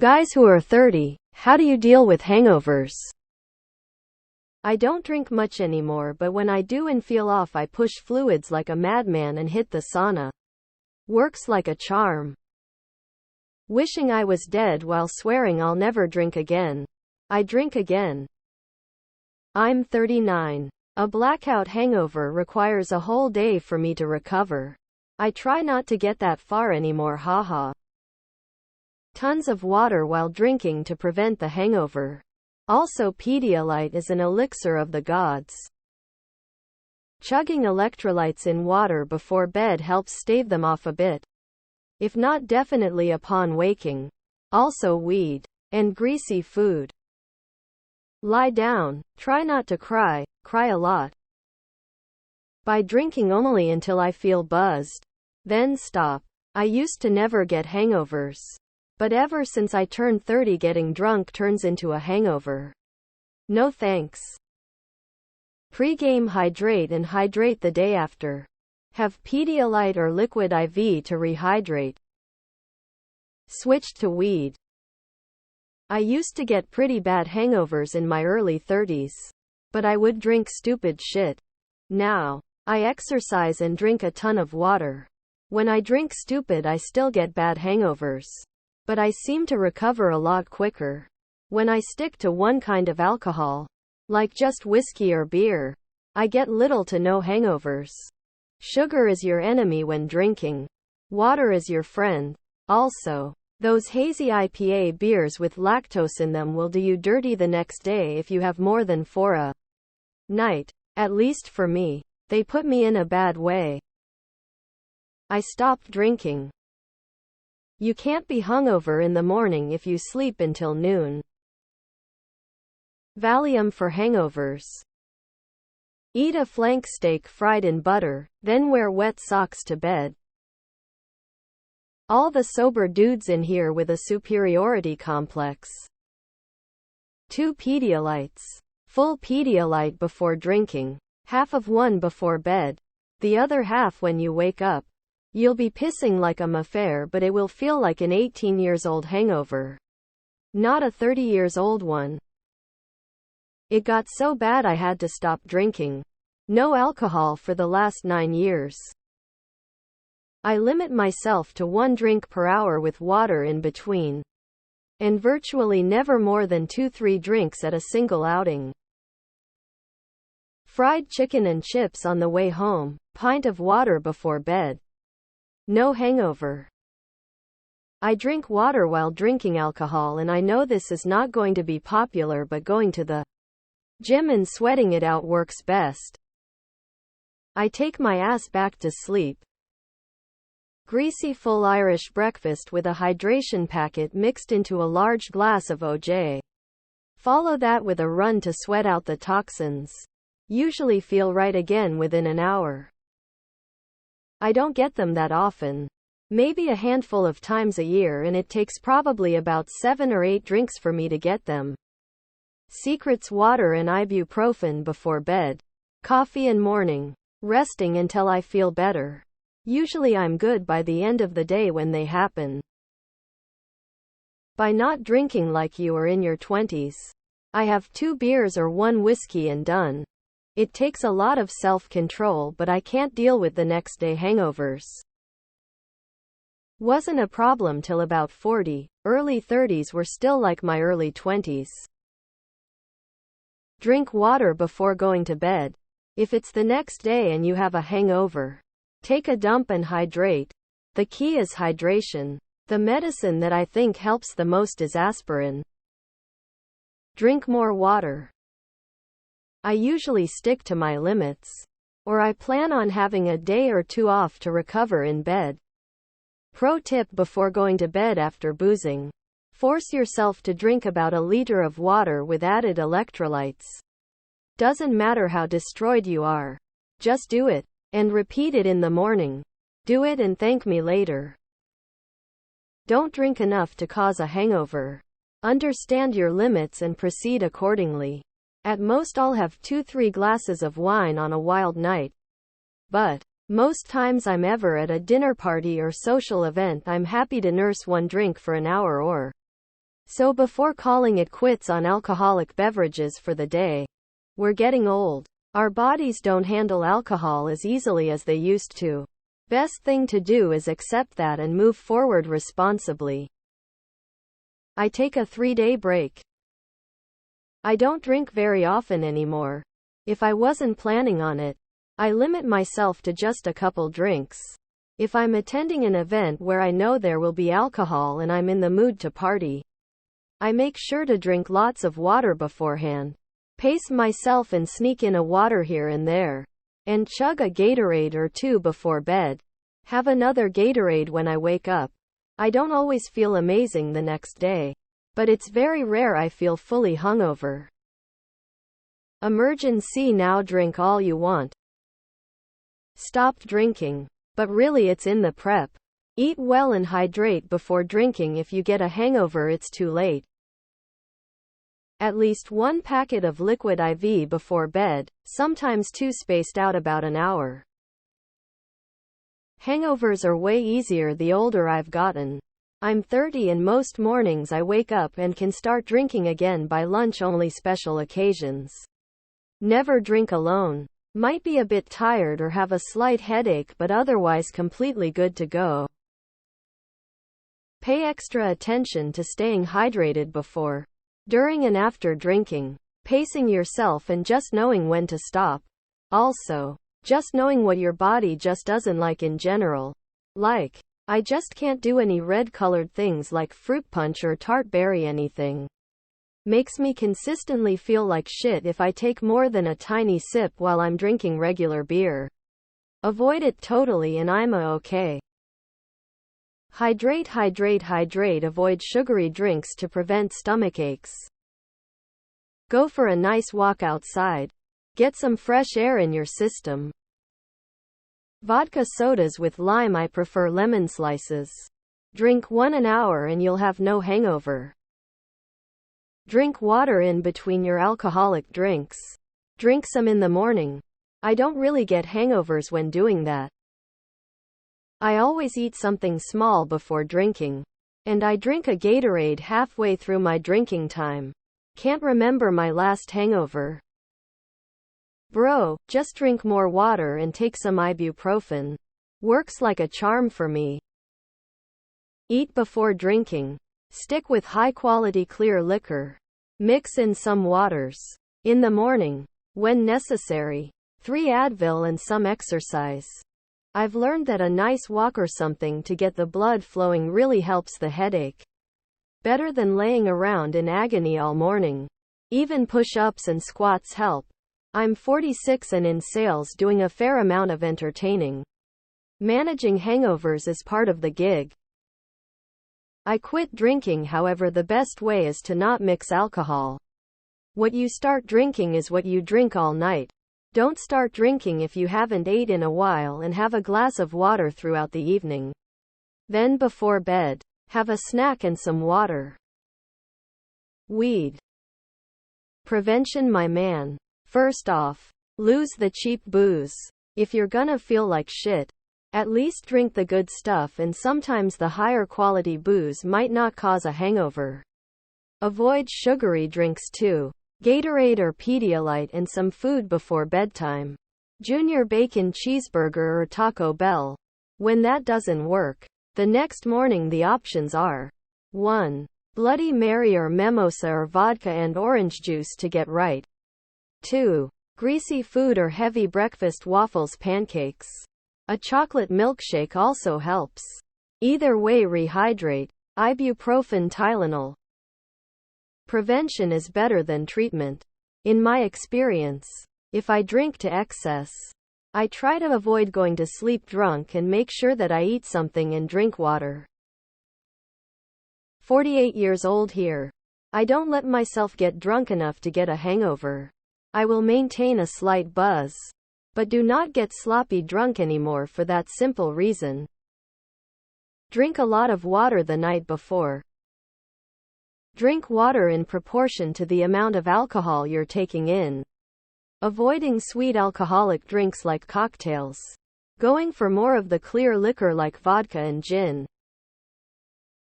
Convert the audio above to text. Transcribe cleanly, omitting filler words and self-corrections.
Guys who are 30, how do you deal with hangovers? I don't drink much anymore, but when I do and feel off, I push fluids like a madman and hit the sauna. Works like a charm. Wishing I was dead while swearing I'll never drink again. I drink again. I'm 39. A blackout hangover requires a whole day for me to recover. I try not to get that far anymore, haha. Tons of water while drinking to prevent the hangover. Also, Pedialyte is an elixir of the gods. Chugging electrolytes in water before bed helps stave them off a bit. If not, definitely upon waking. Also, weed and greasy food. Lie down. Try not to cry. Cry a lot. By drinking only until I feel buzzed. Then stop. I used to never get hangovers. But ever since I turned 30, getting drunk turns into a hangover. No thanks. Pre-game hydrate and hydrate the day after. Have Pedialyte or liquid IV to rehydrate. Switched to weed. I used to get pretty bad hangovers in my early 30s. But I would drink stupid shit. Now, I exercise and drink a ton of water. When I drink stupid, I still get bad hangovers. But I seem to recover a lot quicker. When I stick to one kind of alcohol, like just whiskey or beer, I get little to no hangovers. Sugar is your enemy when drinking. Water is your friend. Also, those hazy IPA beers with lactose in them will do you dirty the next day if you have more than 4 a night. At least for me. They put me in a bad way. I stopped drinking. You can't be hungover in the morning if you sleep until noon. Valium for hangovers. Eat a flank steak fried in butter, then wear wet socks to bed. All the sober dudes in here with a superiority complex. 2 Pedialytes. Full Pedialyte before drinking. Half of one before bed. The other half when you wake up. You'll be pissing like a maffair, but it will feel like an 18 years old hangover. Not a 30 years old one. It got so bad I had to stop drinking. No alcohol for the last 9 years. I limit myself to 1 drink per hour with water in between. And virtually never more than 2-3 drinks at a single outing. Fried chicken and chips on the way home, pint of water before bed. No hangover. I drink water while drinking alcohol, and I know this is not going to be popular, but going to the gym and sweating it out works best. I take my ass back to sleep. Greasy full Irish breakfast with a hydration packet mixed into a large glass of OJ. Follow that with a run to sweat out the toxins. Usually feel right again within an hour. I don't get them that often. Maybe a handful of times a year, and it takes probably about 7 or 8 drinks for me to get them. Secrets: water and ibuprofen before bed. Coffee and morning. Resting until I feel better. Usually I'm good by the end of the day when they happen. By not drinking like you are in your 20s. I have 2 beers or 1 whiskey and done. It takes a lot of self-control, but I can't deal with the next day hangovers. Wasn't a problem till about 40. Early 30s were still like my early 20s. Drink water before going to bed. If it's the next day and you have a hangover, take a dump and hydrate. The key is hydration. The medicine that I think helps the most is aspirin. Drink more water. I usually stick to my limits. Or I plan on having a day or 2 off to recover in bed. Pro tip before going to bed after boozing. Force yourself to drink about 1 liter of water with added electrolytes. Doesn't matter how destroyed you are. Just do it. And repeat it in the morning. Do it and thank me later. Don't drink enough to cause a hangover. Understand your limits and proceed accordingly. At most I'll have 2-3 glasses of wine on a wild night. But most times I'm ever at a dinner party or social event, I'm happy to nurse 1 drink for an hour or So before calling it quits on alcoholic beverages for the day, we're getting old. Our bodies don't handle alcohol as easily as they used to. Best thing to do is accept that and move forward responsibly. I take a 3-day break. I don't drink very often anymore. If I wasn't planning on it, I limit myself to just a couple drinks. If I'm attending an event where I know there will be alcohol and I'm in the mood to party, I make sure to drink lots of water beforehand. Pace myself and sneak in a water here and there. And chug a Gatorade or two before bed. Have another Gatorade when I wake up. I don't always feel amazing the next day, but it's very rare I feel fully hungover. Emergency now, drink all you want. Stopped drinking. But really it's in the prep. Eat well and hydrate before drinking. If you get a hangover, it's too late. At least 1 packet of liquid IV before bed, sometimes 2 spaced out about an hour. Hangovers are way easier the older I've gotten. I'm 30 and most mornings I wake up and can start drinking again by lunch, only special occasions. Never drink alone. Might be a bit tired or have a slight headache, but otherwise completely good to go. Pay extra attention to staying hydrated before, during and after drinking, pacing yourself and just knowing when to stop. Also, just knowing what your body just doesn't like in general. Like, I just can't do any red-colored things like fruit punch or tart berry anything. Makes me consistently feel like shit if I take more than a tiny sip while I'm drinking regular beer. Avoid it totally and I'm okay. Hydrate, hydrate, hydrate. Avoid sugary drinks to prevent stomach aches. Go for a nice walk outside. Get some fresh air in your system. Vodka sodas with lime. I prefer lemon slices. Drink 1 an hour and you'll have no hangover. Drink water in between your alcoholic drinks. Drink some in the morning. I don't really get hangovers when doing that. I always eat something small before drinking. And I drink a Gatorade halfway through my drinking time. Can't remember my last hangover. Bro, just drink more water and take some ibuprofen. Works like a charm for me. Eat before drinking. Stick with high-quality clear liquor. Mix in some waters. In the morning. When necessary. 3 Advil and some exercise. I've learned that a nice walk or something to get the blood flowing really helps the headache. Better than laying around in agony all morning. Even push-ups and squats help. I'm 46 and in sales, doing a fair amount of entertaining. Managing hangovers is part of the gig. I quit drinking, however, the best way is to not mix alcohol. What you start drinking is what you drink all night. Don't start drinking if you haven't ate in a while, and have a glass of water throughout the evening. Then before bed, have a snack and some water. Weed. Prevention, my man. First off, lose the cheap booze. If you're gonna feel like shit, at least drink the good stuff, and sometimes the higher quality booze might not cause a hangover. Avoid sugary drinks too. Gatorade or Pedialyte and some food before bedtime. Junior bacon cheeseburger or Taco Bell. When that doesn't work, the next morning the options are 1. Bloody Mary or mimosa or vodka and orange juice to get right. 2. Greasy food or heavy breakfast, waffles, pancakes. A chocolate milkshake also helps. Either way, rehydrate. Ibuprofen, Tylenol. Prevention is better than treatment. In my experience, if I drink to excess, I try to avoid going to sleep drunk and make sure that I eat something and drink water. 48 years old here. I don't let myself get drunk enough to get a hangover. I will maintain a slight buzz, but do not get sloppy drunk anymore for that simple reason. Drink a lot of water the night before. Drink water in proportion to the amount of alcohol you're taking in. Avoiding sweet alcoholic drinks like cocktails. Going for more of the clear liquor like vodka and gin.